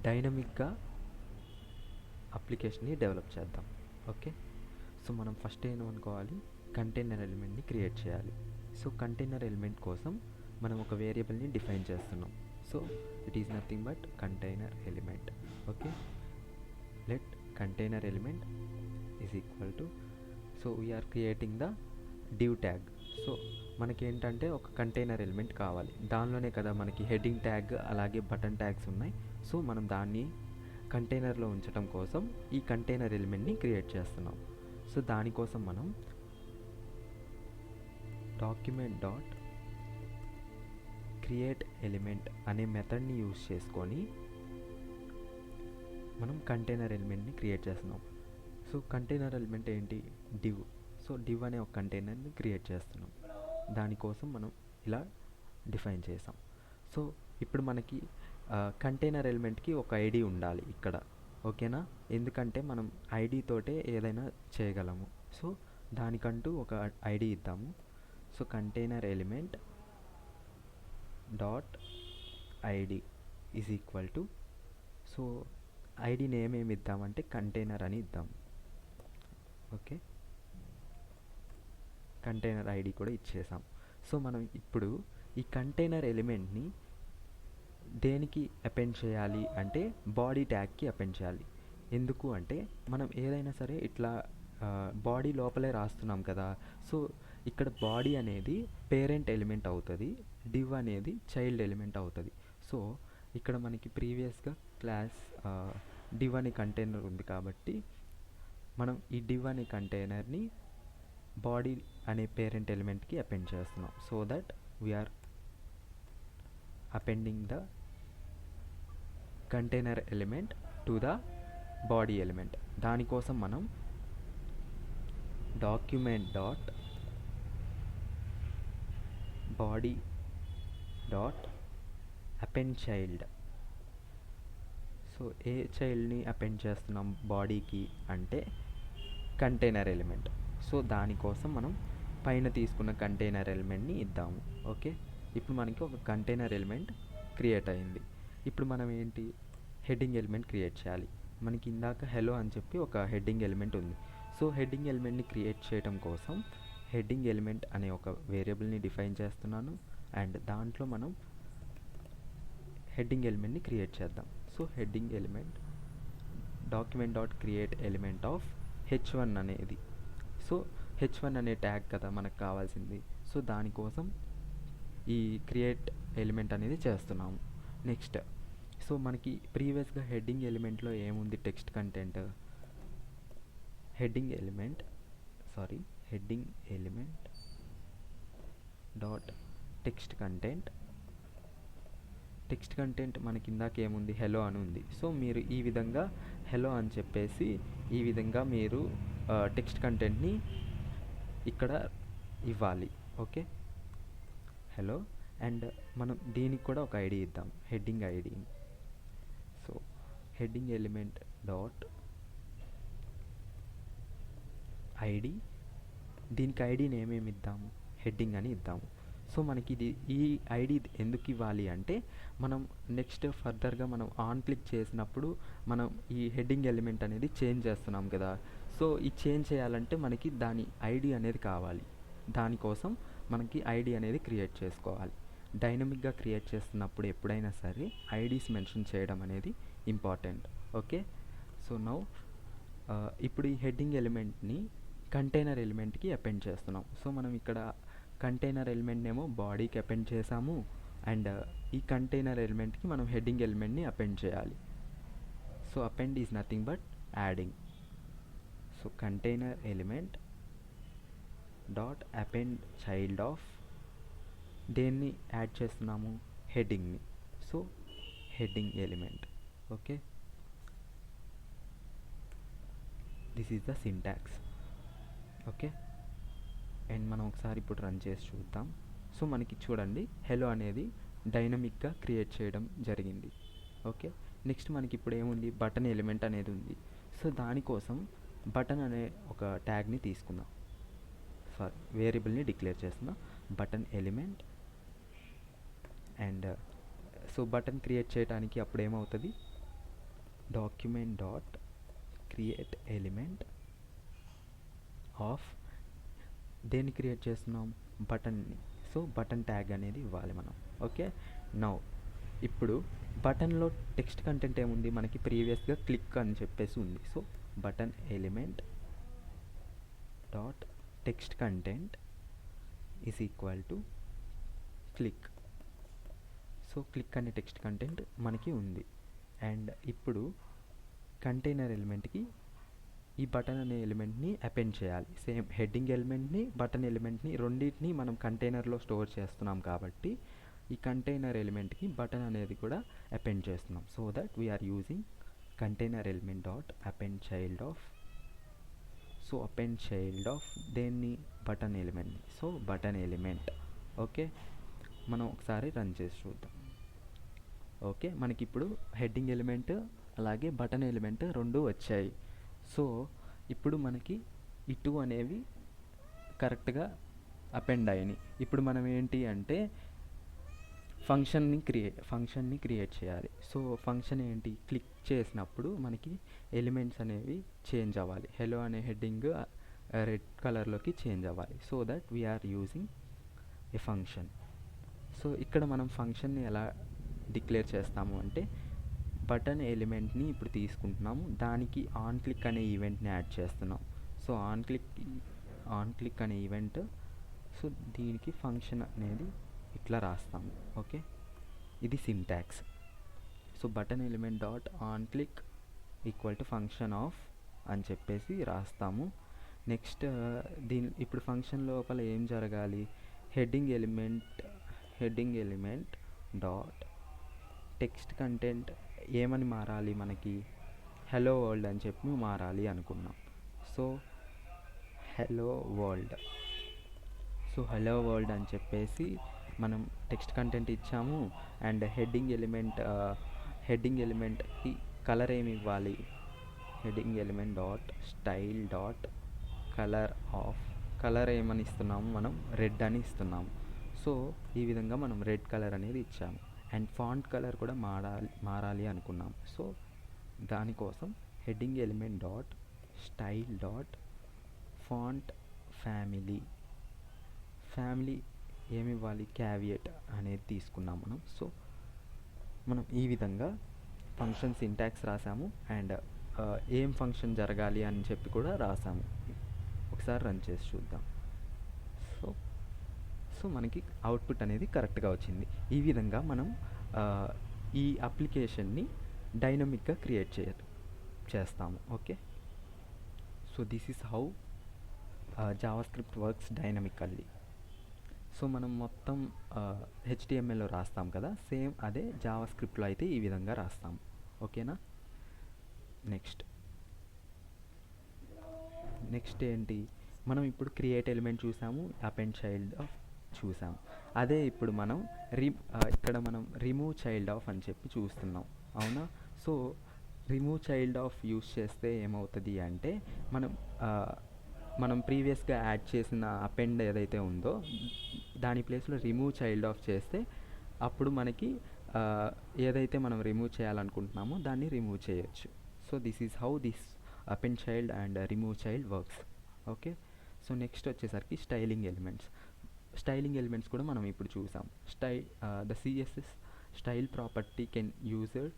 డైనమిక్గా అప్లికేషన్ని డెవలప్ చేద్దాం. ఓకే, సో మనం ఫస్ట్ ఏమనుకోవాలి, కంటైనర్ ఎలిమెంట్ని క్రియేట్ చేయాలి. సో కంటైనర్ ఎలిమెంట్ కోసం మనం ఒక వేరియబుల్ని డిఫైన్ చేస్తున్నాం. So it is nothing but container element. Okay, let container element is equal to, so we are creating the div tag. So మనకేంటంటే ఒక కంటైనర్ ఎలిమెంట్ కావాలి, దానిలోనే కదా మనకి హెడ్డింగ్ ట్యాగ్ అలాగే బటన్ ట్యాగ్స్ ఉన్నాయి. సో మనం దాన్ని కంటైనర్లో ఉంచడం కోసం ఈ కంటైనర్ ఎలిమెంట్ని క్రియేట్ చేస్తున్నాం. సో దానికోసం మనం డాక్యుమెంట్ డాట్ క్రియేట్ ఎలిమెంట్ అనే మెథడ్ని యూజ్ చేసుకొని మనం కంటైనర్ ఎలిమెంట్ని క్రియేట్ చేస్తున్నాం. సో కంటైనర్ ఎలిమెంట్ ఏంటి, div. సో div అనే ఒక కంటైనర్ని క్రియేట్ చేస్తున్నాం, దానికోసం మనం ఇలా డిఫైన్ చేసాం. సో ఇప్పుడు మనకి కంటైనర్ ఎలిమెంట్కి ఒక ఐడి ఉండాలి ఇక్కడ. ఓకేనా, ఎందుకంటే మనం ఐడి తోటే ఏదైనా చేయగలము. సో దానికంటూ ఒక ఐడి ఇద్దాము. So container element dot ID is equal to, so ID name ఏమి ఇద్దామంటే కంటైనర్ అని ఇద్దాం. ఓకే, కంటైనర్ ఐడి కూడా ఇచ్చేసాం. సో మనం ఇప్పుడు ఈ కంటైనర్ ఎలిమెంట్ని దేనికి అపెండ్ చేయాలి అంటే బాడీ ట్యాగ్కి అపెండ్ చేయాలి. ఎందుకు అంటే మనం ఏదైనా సరే ఇట్లా బాడీ లోపలే రాస్తున్నాం కదా. సో ఇక్కడ బాడీ అనేది పేరెంట్ ఎలిమెంట్ అవుతుంది, div అనేది చైల్డ్ ఎలిమెంట్ అవుతుంది. సో ఇక్కడ మనకి ప్రీవియస్గా క్లాస్ div అనే కంటైనర్ ఉంది కాబట్టి మనం ఈ div అనే కంటైనర్ని బాడీ అనే పేరెంట్ ఎలిమెంట్కి అపెండ్ చేస్తున్నాం. So that we're appending the container element to the body element. దానికోసం మనం document dot body dot append child. So ఏ చైల్డ్ని అపెండ్ చేస్తున్నాం బాడీకి అంటే కంటైనర్ ఎలిమెంట్. సో దానికోసం మనం పైన తీసుకున్న కంటైనర్ ఎలిమెంట్ని ఇద్దాము. ఓకే, ఇప్పుడు మనకి ఒక కంటైనర్ ఎలిమెంట్ క్రియేట్ అయింది. ఇప్పుడు మనం ఏంటి, హెడ్డింగ్ ఎలిమెంట్ క్రియేట్ చేయాలి. మనకి ఇందాక హెలో అని చెప్పి ఒక హెడ్డింగ్ ఎలిమెంట్ ఉంది. సో హెడ్డింగ్ ఎలిమెంట్ని క్రియేట్ చేయడం కోసం హెడ్డింగ్ ఎలిమెంట్ అనే ఒక వేరియబుల్ని డిఫైన్ చేస్తున్నాను, అండ్ దాంట్లో మనం హెడ్డింగ్ ఎలిమెంట్ని క్రియేట్ చేద్దాం. So heading element document dot create element of h1 అనేది. సో h1 అనే ట్యాగ్ కదా మనకు కావాల్సింది. సో దానికోసం ఈ క్రియేట్ ఎలిమెంట్ అనేది చేస్తున్నాము. నెక్స్ట్, సో మనకి ప్రీవియస్గా హెడ్డింగ్ ఎలిమెంట్లో ఏముంది, text content. Heading element dot text content మనకి ఇందాక ఏముంది, హెలో అని ఉంది. సో మీరు ఈ విధంగా హెలో అని చెప్పేసి ఈ విధంగా మీరు టెక్స్ట్ కంటెంట్ని ఇక్కడ ఇవ్వాలి. ఓకే, హెలో, అండ్ మనం దీనికి కూడా ఒక ఐడి ఇద్దాం, heading ID. So heading element dot ID, దీనికి ఐడిని ఏమేమి ఇద్దాము, హెడ్డింగ్ అని ఇద్దాము. సో మనకి ఇది ఈ ఐడి ఎందుకు ఇవ్వాలి అంటే మనం నెక్స్ట్ ఫర్దర్గా మనం ఆన్ క్లిక్ చేసినప్పుడు మనం ఈ హెడ్డింగ్ ఎలిమెంట్ అనేది చేంజ్ చేస్తున్నాం కదా. సో ఈ చేంజ్ చేయాలంటే మనకి దాని ఐడి అనేది కావాలి. దానికోసం మనకి ఐడి అనేది క్రియేట్ చేసుకోవాలి. డైనమిక్గా క్రియేట్ చేస్తున్నప్పుడు ఎప్పుడైనా సరే ఐడీస్ మెన్షన్ చేయడం అనేది ఇంపార్టెంట్. ఓకే, సో నౌ ఇప్పుడు ఈ హెడ్డింగ్ ఎలిమెంట్ని కంటైనర్ ఎలిమెంట్కి అపెండ్ చేస్తున్నాం. సో మనం ఇక్కడ కంటైనర్ ఎలిమెంట్ ఏమో బాడీకి అపెండ్ చేసాము, అండ్ ఈ కంటైనర్ ఎలిమెంట్కి మనం హెడ్డింగ్ ఎలిమెంట్ని అపెండ్ చేయాలి. So append is nothing but adding. So container element dot append child of, దేన్ని యాడ్ చేస్తున్నాము, హెడ్డింగ్ని. So heading element. Okay, this is the syntax. Okay, and మనం ఒకసారి ఇప్పుడు రన్ చేసి చూద్దాం. సో మనకి చూడండి హెలో అనేది డైనమిక్గా క్రియేట్ చేయడం జరిగింది. ఓకే, నెక్స్ట్ మనకి ఇప్పుడు ఏముంది, బటన్ ఎలిమెంట్ అనేది ఉంది. సో దానికోసం బటన్ అనే ఒక ట్యాగ్ని తీసుకుందాం, వేరియబుల్ని డిక్లేర్ చేస్తున్నాం, button element. And so button create చేయడానికి అప్పుడు ఏమవుతుంది, document dot create element of, దేన్ని క్రియేట్ చేస్తున్నాం, బటన్ని. సో బటన్ ట్యాగ్ అనేది ఇవ్వాలి మనం. ఓకే, నౌ ఇప్పుడు బటన్లో టెక్స్ట్ కంటెంట్ ఏముంది మనకి, ప్రీవియస్గా క్లిక్ అని చెప్పేసి ఉంది. So button element dot text content is equal to click. So click అనే టెక్స్ట్ కంటెంట్ మనకి ఉంది. అండ్ ఇప్పుడు కంటైనర్ ఎలిమెంట్కి ఈ బటన్ అనే ఎలిమెంట్ని అపెండ్ చేయాలి. సేమ్ హెడ్డింగ్ ఎలిమెంట్ని బటన్ ఎలిమెంట్ని రెండింటిని మనం కంటైనర్లో స్టోర్ చేస్తున్నాం కాబట్టి ఈ కంటైనర్ ఎలిమెంట్కి బటన్ అనేది కూడా అపెండ్ చేస్తున్నాం. So that we are using container element dot append child of. So append child of దేన్ని, బటన్ ఎలిమెంట్ని. So button element. ఓకే, మనం ఒకసారి రన్ చేసి చూద్దాం. ఓకే, మనకి ఇప్పుడు హెడ్డింగ్ ఎలిమెంట్ అలాగే బటన్ ఎలిమెంట్ రెండు వచ్చాయి. సో ఇప్పుడు మనకి ఈ టూ అనేవి కరెక్ట్గా అపెండ్ అయినాయి. ఇప్పుడు మనం ఏంటి అంటే ఫంక్షన్ని క్రియేట్ చేయాలి. సో ఫంక్షన్ ఏంటి, క్లిక్ చేసినప్పుడు మనకి ఎలిమెంట్స్ అనేవి చేంజ్ అవ్వాలి. హెలో అనే హెడ్డింగ్ రెడ్ కలర్లోకి చేంజ్ అవ్వాలి. So that we are using a function. So ఇక్కడ మనం ఫంక్షన్ని ఎలా డిక్లేర్ చేస్తాము అంటే బటన్ ఎలిమెంట్ని ఇప్పుడు తీసుకుంటున్నాము, దానికి ఆన్ క్లిక్ అనే ఈవెంట్ని యాడ్ చేస్తున్నాం. సో ఆన్ క్లిక్ అనే ఈవెంట్. సో దీనికి ఫంక్షన్ అనేది ఇట్లా రాస్తాము. ఓకే, ఇది syntax. So button element dot on click equal to function of అని చెప్పేసి రాస్తాము. నెక్స్ట్ ఇప్పుడు ఫంక్షన్ లోపల ఏం జరగాలి, heading element dot text content ఏమని మారాలి, మనకి హలో వరల్డ్ అని చెప్పి మారాలి అనుకున్నాం. So hello world. So hello world అని చెప్పేసి మనం టెక్స్ట్ కంటెంట్ ఇచ్చాము. అండ్ హెడ్డింగ్ ఎలిమెంట్కి కలర్ ఏమి ఇవ్వాలి, heading element dot style dot colour of. Colour ఏమని ఇస్తున్నాము, మనం రెడ్ అని ఇస్తున్నాము. సో ఈ విధంగా మనం రెడ్ కలర్ అనేది ఇచ్చాము. అండ్ ఫాంట్ కలర్ కూడా మారాలి అనుకున్నాం. సో దానికోసం heading element dot style dot font family ఏమి ఇవ్వాలి, క్యావియట్ అనేది తీసుకున్నాం మనం. సో మనం ఈ విధంగా ఫంక్షన్ సింటాక్స్ రాసాము అండ్ ఏం ఫంక్షన్ జరగాలి అని చెప్పి కూడా రాసాము. ఒకసారి రన్ చేసి చూద్దాం. సో మనకి అవుట్పుట్ అనేది కరెక్ట్గా వచ్చింది. ఈ విధంగా మనం ఈ అప్లికేషన్ని డైనమిక్గా క్రియేట్ చేస్తాము. Okay, so this is how JavaScript works dynamically. So మనం మొత్తం HTMLలో రాస్తాం కదా, సేమ్ అదే జావాస్క్రిప్ట్లో అయితే ఈ విధంగా రాస్తాం. ఓకేనా. నెక్స్ట్ ఏంటి, మనం ఇప్పుడు క్రియేట్ ఎలిమెంట్ చూసాము, అపెండ్ చైల్డ్ ఆఫ్ చూసాము. అదే ఇప్పుడు మనం ఇక్కడ మనం రిమూవ్ చైల్డ్ ఆఫ్ అని చెప్పి చూస్తున్నాం, అవునా. So remove child of use చేస్తే ఏమవుతుంది అంటే మనం ప్రీవియస్గా యాడ్ చేసిన అపెండ్ ఏదైతే ఉందో దాని ప్లేస్లో రిమూవ్ చైల్డ్ ఆఫ్ చేస్తే అప్పుడు మనకి ఏదైతే మనం రిమూవ్ చేయాలనుకుంటున్నామో దాన్ని రిమూవ్ చేయొచ్చు. So this is how this append child and remove child works. Okay, so next వచ్చేసరికి స్టైలింగ్ ఎలిమెంట్స్ కూడా మనం ఇప్పుడు చూసాం. The CSS style property can user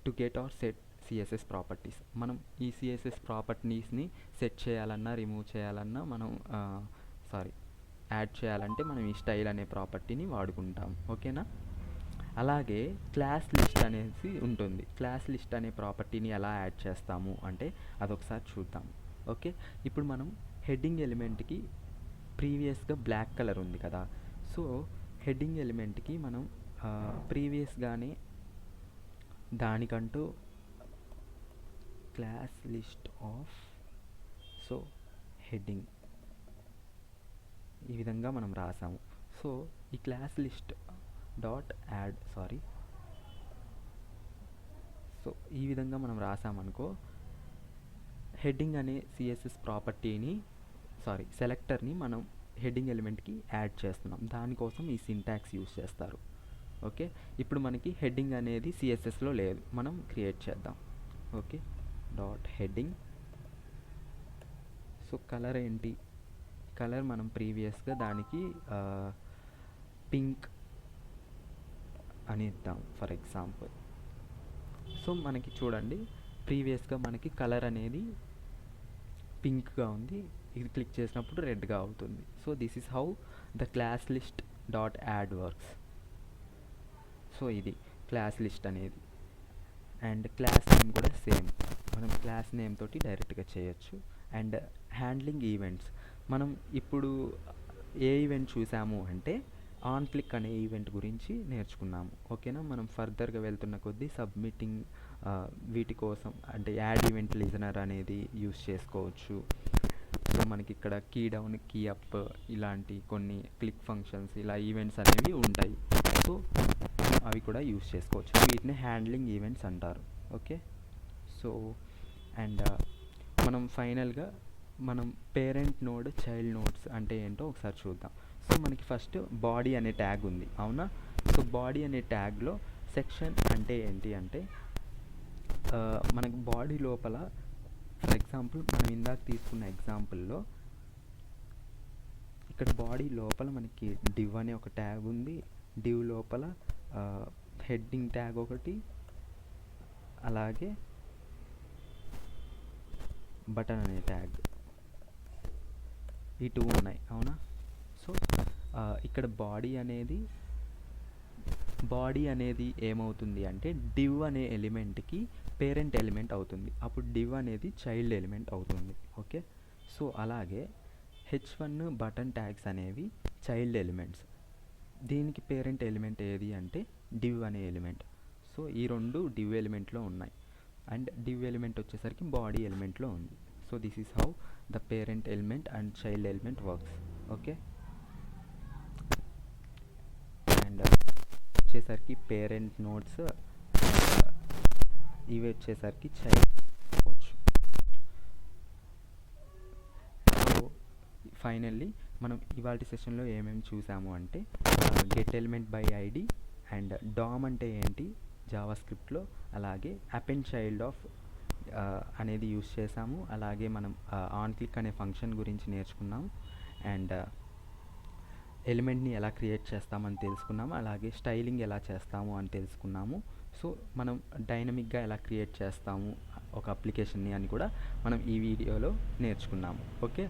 to get or set CSS properties. మనం ఈ CSS ప్రాపర్టీస్ని సెట్ చేయాలన్నా రిమూవ్ చేయాలన్నా మనం యాడ్ చేయాలంటే మనం ఈ స్టైల్ అనే ప్రాపర్టీని వాడుకుంటాం. ఓకేనా. అలాగే క్లాస్ లిస్ట్ అనేసి ఉంటుంది. క్లాస్ లిస్ట్ అనే ప్రాపర్టీని ఎలా యాడ్ చేస్తాము అంటే అదొకసారి చూద్దాం. ఓకే, ఇప్పుడు మనం హెడ్డింగ్ ఎలిమెంట్కి ప్రీవియస్గా బ్లాక్ కలర్ ఉంది కదా, సో హెడ్డింగ్ ఎలిమెంట్కి మనం ప్రీవియస్గానే దానికంటూ క్లాస్ లిస్ట్ ఆఫ్ హెడ్డింగ్ ఈ విధంగా మనం రాసాము. సో ఈ class list dot add so ఈ విధంగా మనం రాసామనుకో, హెడ్డింగ్ అనే CSS ప్రాపర్టీని సెలెక్టర్ని మనం హెడ్డింగ్ ఎలిమెంట్కి యాడ్ చేస్తున్నాం. దానికోసం ఈ సింటాక్స్ యూస్ చేస్తారు. ఓకే, ఇప్పుడు మనకి హెడ్డింగ్ అనేది సిఎస్ఎస్లో లేదు, మనం క్రియేట్ చేద్దాం. Okay, dot heading. So colour ఏంటి, కలర్ మనం ప్రీవియస్గా దానికి పింక్ అని ఇద్దాం ఫర్ ఎగ్జాంపుల్. సో మనకి చూడండి, ప్రీవియస్గా మనకి కలర్ అనేది పింక్గా ఉంది, ఇది క్లిక్ చేసినప్పుడు రెడ్గా అవుతుంది. So this is how the class list dot add works. So ఇది క్లాస్ లిస్ట్ అనేది. అండ్ క్లాస్ నేమ్ కూడా సేమ్, మనం క్లాస్ నేమ్ తోటి డైరెక్ట్గా చేయొచ్చు. అండ్ హ్యాండ్లింగ్ ఈవెంట్స్, మనం ఇప్పుడు ఏ ఈవెంట్ చూసాము అంటే ఆన్ క్లిక్ అనే ఈవెంట్ గురించి నేర్చుకున్నాము. ఓకేనా, మనం ఫర్దర్గా వెళ్తున్న కొద్దీ సబ్మిటింగ్ వీటి కోసం అంటే యాడ్ ఈవెంట్ లిజనర్ అనేది యూస్ చేసుకోవచ్చు. సో మనకి ఇక్కడ కీ డౌన్, కీ అప్ ఇలాంటి కొన్ని క్లిక్ ఫంక్షన్స్ ఇలా ఈవెంట్స్ అనేవి ఉంటాయి. సో అవి కూడా యూస్ చేసుకోవచ్చు, వీటిని హ్యాండ్లింగ్ ఈవెంట్స్ అంటారు. ఓకే, సో అండ్ మనం ఫైనల్గా మనం పేరెంట్ నోడ్ చైల్డ్ నోడ్స్ అంటే ఏంటో ఒకసారి చూద్దాం. సో మనకి ఫస్ట్ బాడీ అనే ట్యాగ్ ఉంది, అవునా. సో బాడీ అనే ట్యాగ్లో సెక్షన్ అంటే ఏంటి అంటే మనకి బాడీ లోపల ఫర్ ఎగ్జాంపుల్ మనం ఇందాక తీసుకున్న ఎగ్జాంపుల్లో ఇక్కడ బాడీ లోపల మనకి డివ్ అనే ఒక ట్యాగ్ ఉంది, డివ్ లోపల హెడ్డింగ్ ట్యాగ్ ఒకటి, అలాగే బటన్ అనే ట్యాగ్, ఈ టూ ఉన్నాయి, అవునా. సో ఇక్కడ బాడీ అనేది ఏమవుతుంది అంటే డివ్ అనే ఎలిమెంట్కి పేరెంట్ ఎలిమెంట్ అవుతుంది, అప్పుడు డివ్ అనేది చైల్డ్ ఎలిమెంట్ అవుతుంది. ఓకే, సో అలాగే h1 బటన్ ట్యాగ్స్ అనేవి చైల్డ్ ఎలిమెంట్స్, దీనికి పేరెంట్ ఎలిమెంట్ ఏది అంటే డివ్ అనే ఎలిమెంట్. సో ఈ రెండు డివ్ ఎలిమెంట్లో ఉన్నాయి, అండ్ డివ్ ఎలిమెంట్ వచ్చేసరికి బాడీ ఎలిమెంట్లో ఉంది. So this is how the parent element and child element works. Okay, and వచ్చేసరికి పేరెంట్ నోడ్స్, ఇవి వచ్చేసరికి చైల్డ్ అవ్వచ్చు. సో ఫైనల్లీ మనం ఇవాళ సెషన్లో ఏమేమి చూసాము అంటే get element by ID and DOM అంటే ఏంటి జావాస్క్రిప్ట్లో, అలాగే అపెండ్ చైల్డ్ ఆఫ్ అనేది యూస్ చేసాము, అలాగే మనం ఆన్ క్లిక్ అనే ఫంక్షన్ గురించి నేర్చుకున్నాం, అండ్ ఎలిమెంట్ని ఎలా క్రియేట్ చేస్తామని తెలుసుకున్నాము, అలాగే స్టైలింగ్ ఎలా చేస్తాము అని తెలుసుకున్నాము. సో మనం డైనమిక్గా ఎలా క్రియేట్ చేస్తాము ఒక అప్లికేషన్ని అని కూడా మనం ఈ వీడియోలో నేర్చుకున్నాము. ఓకే.